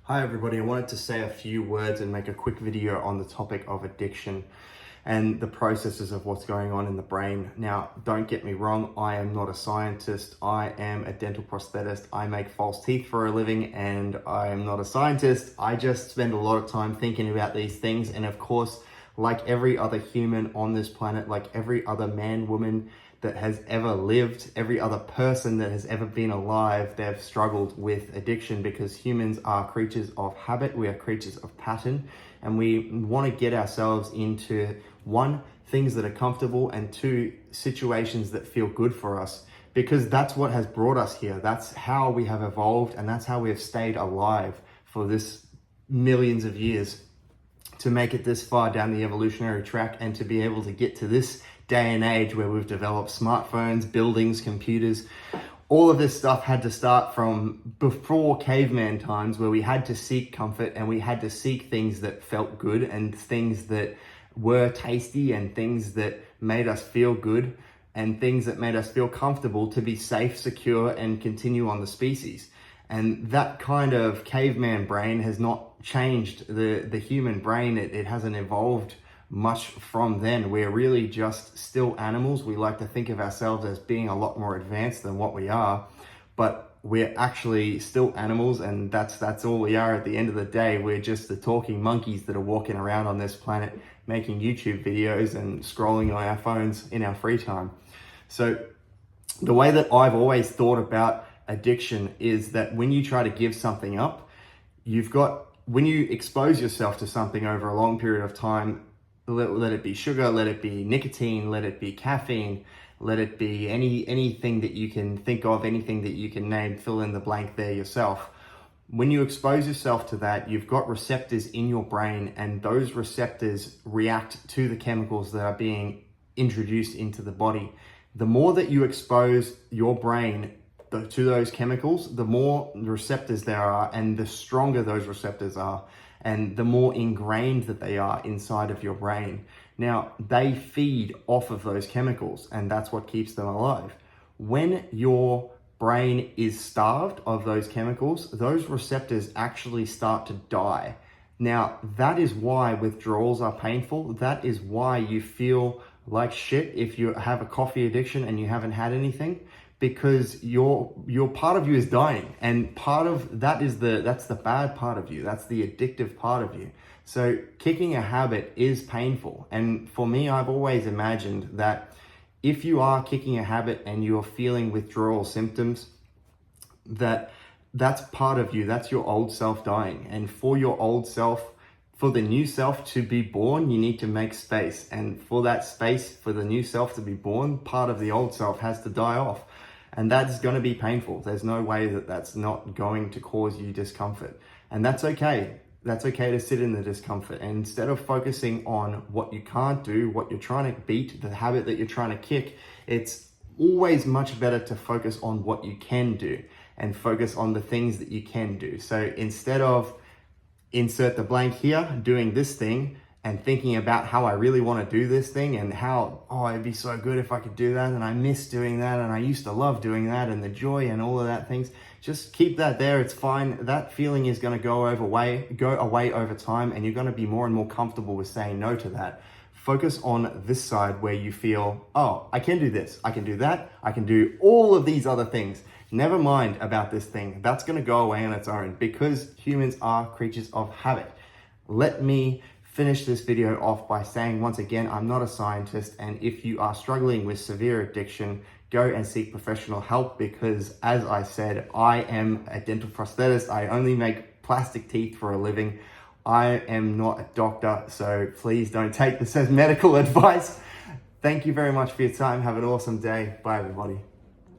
Hi everybody, I wanted to say a few words and make a quick video on the topic of addiction and the processes of what's going on in the brain. Now, don't get me wrong, I am not a scientist. I am a dental prosthetist. I make false teeth for a living and I am not a scientist. I just spend a lot of time thinking about these things. And of course, like every other human on this planet, like every other man, woman that has ever lived, every other person that has ever been alive, they've struggled with addiction because humans are creatures of habit. We are creatures of pattern, and we want to get ourselves into one, things that are comfortable, and two, situations that feel good for us, because that's what has brought us here. That's how we have evolved, and that's how we have stayed alive for this millions of years, to make it this far down the evolutionary track and to be able to get to this day and age where we've developed smartphones, buildings, computers. All of this stuff had to start from before caveman times, where we had to seek comfort and we had to seek things that felt good and things that were tasty and things that made us feel good and things that made us feel comfortable to be safe, secure, and continue on the species. And that kind of caveman brain has not changed the human brain. It hasn't evolved much from then. We're really just still animals. We like to think of ourselves as being a lot more advanced than what we are, but we're actually still animals, and that's all we are at the end of the day. We're just the talking monkeys that are walking around on this planet making YouTube videos and scrolling on our phones in our free time. So the way that I've always thought about addiction is that when you try to give something up, when you expose yourself to something over a long period of time, let it be sugar, let it be nicotine, let it be caffeine, let it be anything that you can think of, anything that you can name, fill in the blank there yourself. When you expose yourself to that, you've got receptors in your brain, and those receptors react to the chemicals that are being introduced into the body. The more that you expose your brain to those chemicals, the more receptors there are, and the stronger those receptors are, and the more ingrained that they are inside of your brain. Now, they feed off of those chemicals, and that's what keeps them alive. When your brain is starved of those chemicals, those receptors actually start to die. Now, that is why withdrawals are painful. That is why you feel like shit if you have a coffee addiction and you haven't had anything, because your part of you is dying, and part of that is that's the bad part of you. That's the addictive part of you. So kicking a habit is painful. And for me, I've always imagined that if you are kicking a habit and you're feeling withdrawal symptoms, that's part of you. That's your old self dying. And for your old self, for the new self to be born, you need to make space. And for that space, for the new self to be born, part of the old self has to die off. And that's going to be painful. There's no way that that's not going to cause you discomfort. And that's okay. That's okay to sit in the discomfort. And instead of focusing on what you can't do, what you're trying to beat, the habit that you're trying to kick, it's always much better to focus on what you can do and focus on the things that you can do. So instead of insert the blank here, doing this thing and thinking about how I really want to do this thing and how, it'd be so good if I could do that, and I miss doing that, and I used to love doing that, and the joy and all of that things, just keep that there. It's fine. That feeling is going to go away over time, and you're going to be more and more comfortable with saying no to that. Focus on this side where you feel, I can do this, I can do that, I can do all of these other things. Never mind about this thing. That's going to go away on its own, because humans are creatures of habit. Let me finish this video off by saying once again, I'm not a scientist, and if you are struggling with severe addiction, go and seek professional help, because as I said, I am a dental prosthetist. I only make plastic teeth for a living. I am not a doctor, so please don't take this as medical advice. Thank you very much for your time. Have an awesome day. Bye, everybody.